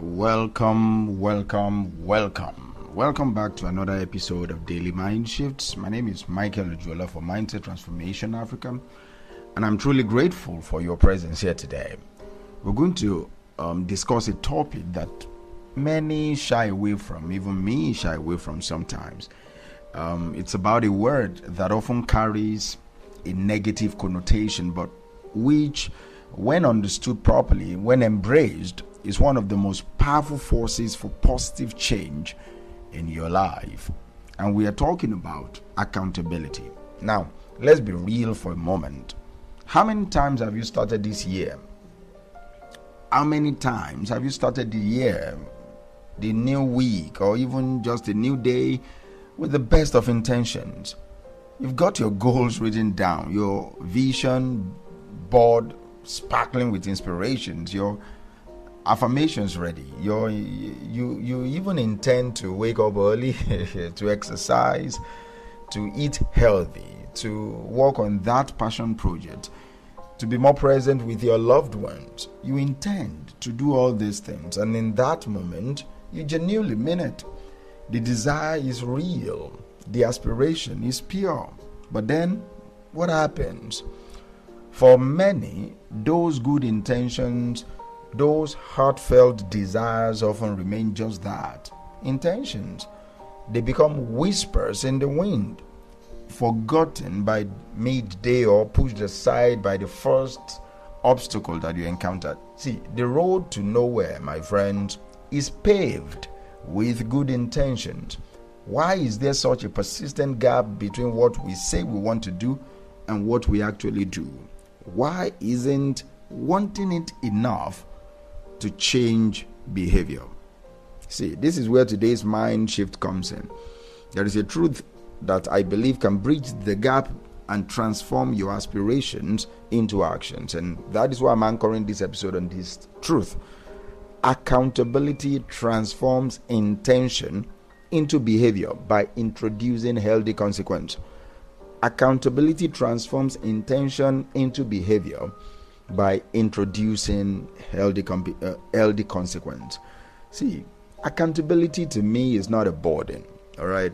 Welcome back to another episode of Daily Mind Shifts. My name is Michael Ujola for Mindset Transformation Africa, and I'm truly grateful for your presence here today. We're going to discuss a topic that many shy away from, even me shy away from sometimes. It's about a word that often carries a negative connotation, but which, when understood properly, when embraced, is one of the most powerful forces for positive change in your life. And we are talking about accountability. Now, let's be real for a moment. How many times have you started this year? How many times have you started the year, the new week, or even just a new day with the best of intentions? You've got your goals written down, your vision board sparkling with inspirations, your affirmations ready. You even intend to wake up early, to exercise, to eat healthy, to work on that passion project, to be more present with your loved ones. You intend to do all these things, and in that moment, you genuinely mean it. The desire is real. The aspiration is pure. But then, what happens? For many, those good intentions, those heartfelt desires often remain just that, intentions. They become whispers in the wind, forgotten by midday or pushed aside by the first obstacle that you encountered. See, the road to nowhere, my friends, is paved with good intentions. Why is there such a persistent gap between what we say we want to do and what we actually do? Why isn't wanting it enough to change behavior? See, this is where today's mind shift comes in. There is a truth that I believe can bridge the gap and transform your aspirations into actions, and that is why I'm anchoring this episode on this truth. Accountability transforms intention into behavior by introducing healthy consequence. Accountability transforms intention into behavior by introducing healthy consequence. See, accountability to me is not a burden, all right?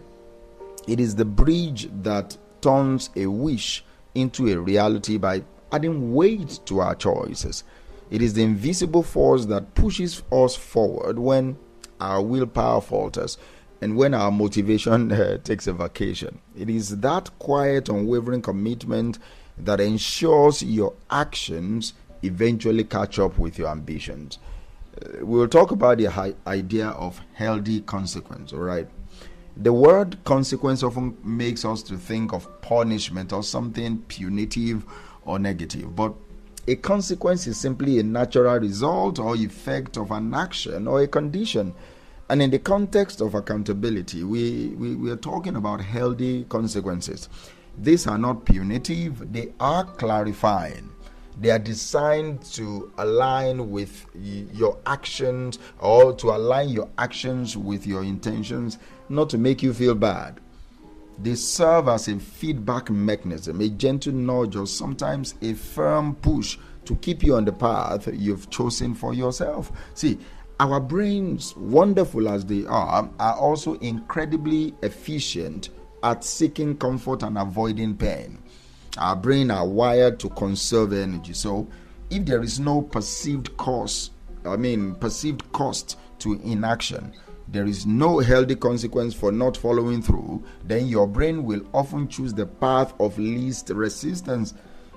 It is the bridge that turns a wish into a reality by adding weight to our choices. It is the invisible force that pushes us forward when our willpower falters and when our motivation takes a vacation. It is that quiet, unwavering commitment that ensures your actions eventually catch up with your ambitions. We'll talk about the idea of healthy consequence, all right? The word consequence often makes us to think of punishment or something punitive or negative, but a consequence is simply a natural result or effect of an action or a condition. And in the context of accountability, we are talking about healthy consequences. These are not punitive, they are clarifying. They are designed to align with your actions, or to align your actions with your intentions, not to make you feel bad. They serve as a feedback mechanism, a gentle nudge, or sometimes a firm push to keep you on the path you've chosen for yourself. See, our brains, wonderful as they are also incredibly efficient at seeking comfort and avoiding pain. Our brain are wired to conserve energy. So if there is no perceived cost to inaction, there is no healthy consequence for not following through, then your brain will often choose the path of least resistance.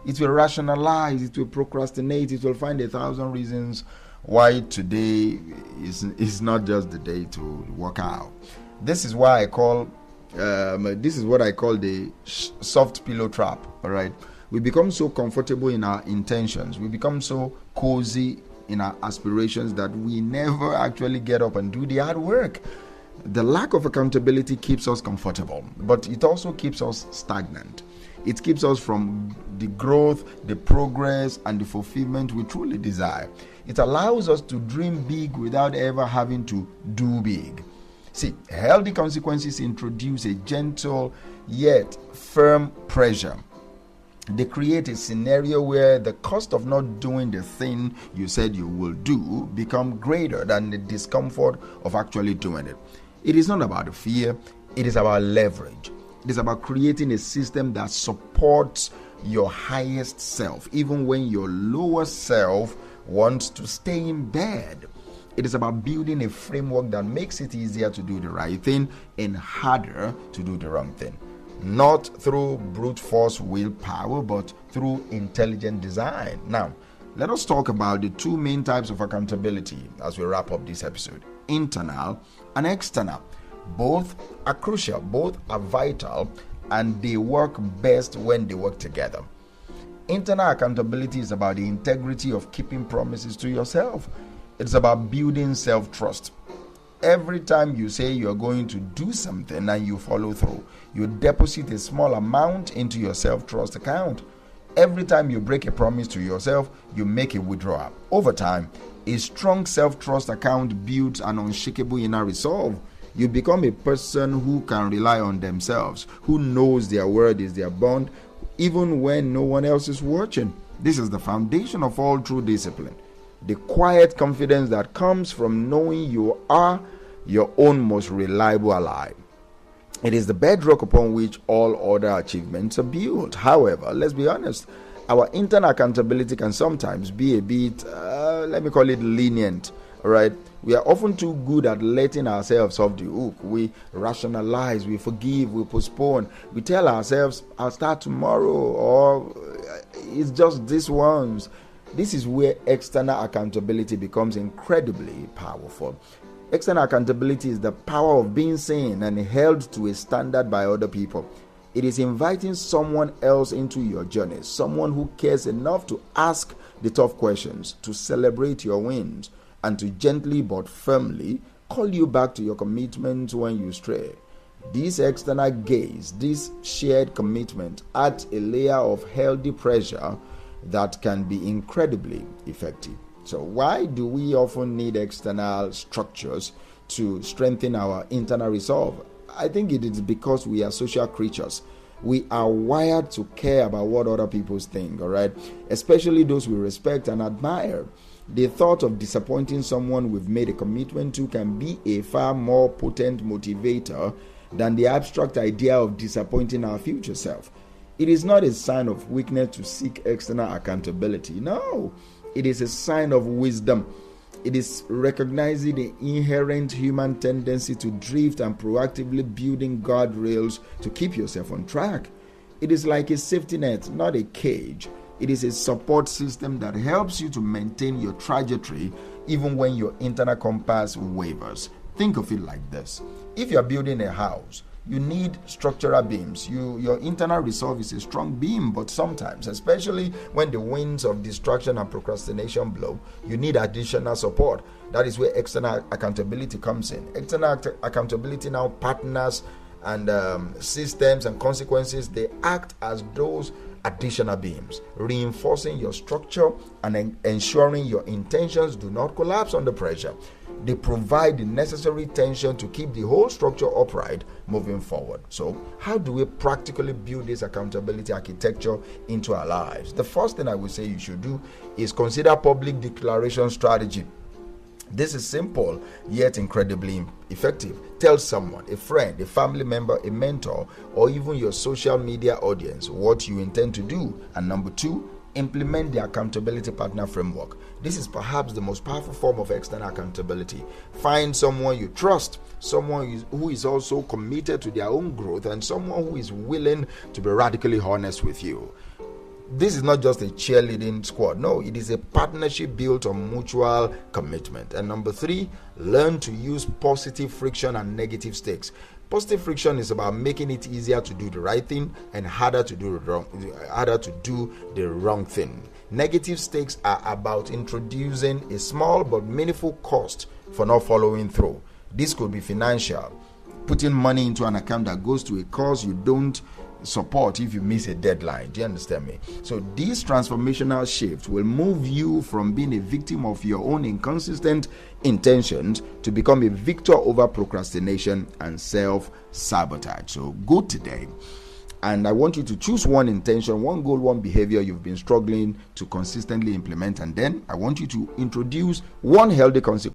It will rationalize, it will procrastinate, it will find 1,000 reasons why today is not just the day to work out. This is why I call this is what I call the soft pillow trap. All right, we become so comfortable in our intentions, we become so cozy in our aspirations that we never actually get up and do the hard work. The lack of accountability keeps us comfortable, but it also keeps us stagnant. It keeps us from the growth, the progress, and the fulfillment we truly desire. It allows us to dream big without ever having to do big. See, healthy consequences introduce a gentle yet firm pressure. They create a scenario where the cost of not doing the thing you said you will do become greater than the discomfort of actually doing it. It is not about the fear, it is about leverage. It is about creating a system that supports your highest self, even when your lower self wants to stay in bed. It is about building a framework that makes it easier to do the right thing and harder to do the wrong thing. Not through brute force willpower, but through intelligent design. Now, let us talk about the two main types of accountability as we wrap up this episode: internal and external. Both are crucial, both are vital, and they work best when they work together. Internal accountability is about the integrity of keeping promises to yourself. It's about building self-trust. Every time you say you're going to do something and you follow through, you deposit a small amount into your self-trust account. Every time you break a promise to yourself, you make a withdrawal. Over time, a strong self-trust account builds an unshakable inner resolve. You become a person who can rely on themselves, who knows their word is their bond, even when no one else is watching. This is the foundation of all true discipline. The quiet confidence that comes from knowing you are your own most reliable ally. It is the bedrock upon which all other achievements are built. However, let's be honest, our internal accountability can sometimes be a bit, let me call it lenient. All right, we are often too good at letting ourselves off the hook. We rationalize, we forgive, we postpone. We tell ourselves, I'll start tomorrow, or it's just this once. This is where external accountability becomes incredibly powerful. External accountability is the power of being seen and held to a standard by other people. It is inviting someone else into your journey, someone who cares enough to ask the tough questions, to celebrate your wins, and to gently but firmly call you back to your commitment when you stray. This external gaze, this shared commitment adds a layer of healthy pressure that can be incredibly effective. So why do we often need external structures to strengthen our internal resolve? I think it is because we are social creatures. We are wired to care about what other people think, all right? Especially those we respect and admire. The thought of disappointing someone we've made a commitment to can be a far more potent motivator than the abstract idea of disappointing our future self. It is not a sign of weakness to seek external accountability. No, it is a sign of wisdom. It is recognizing the inherent human tendency to drift and proactively building guardrails to keep yourself on track. It is like a safety net, not a cage. It is a support system that helps you to maintain your trajectory even when your internal compass wavers. Think of it like this. If you are building a house, you need structural beams. Your internal resolve is a strong beam, but sometimes, especially when the winds of distraction and procrastination blow, you need additional support. That is where external accountability comes in. External accountability now partners and systems and consequences, they act as those additional beams, reinforcing your structure and ensuring your intentions do not collapse under pressure. They provide the necessary tension to keep the whole structure upright moving forward. So, how do we practically build this accountability architecture into our lives? The first thing I would say you should do is consider public declaration strategy. This is simple yet incredibly effective. Tell someone, a friend, a family member, a mentor, or even your social media audience what you intend to do. And number two, implement the accountability partner framework. This is perhaps the most powerful form of external accountability. Find someone you trust, someone who is also committed to their own growth, and someone who is willing to be radically honest with you. This is not just a cheerleading squad. No, it is a partnership built on mutual commitment. And number three, learn to use positive friction and negative stakes. Positive friction is about making it easier to do the right thing and harder to do the wrong thing. Negative stakes are about introducing a small but meaningful cost for not following through. This could be financial, putting money into an account that goes to a cause you don't support if you miss a deadline. Do you understand me? So this transformational shift will move you from being a victim of your own inconsistent intentions to become a victor over procrastination and self-sabotage. So go today And I want you to choose one intention, one goal, one behavior you've been struggling to consistently implement. And then I want you to introduce one healthy consequence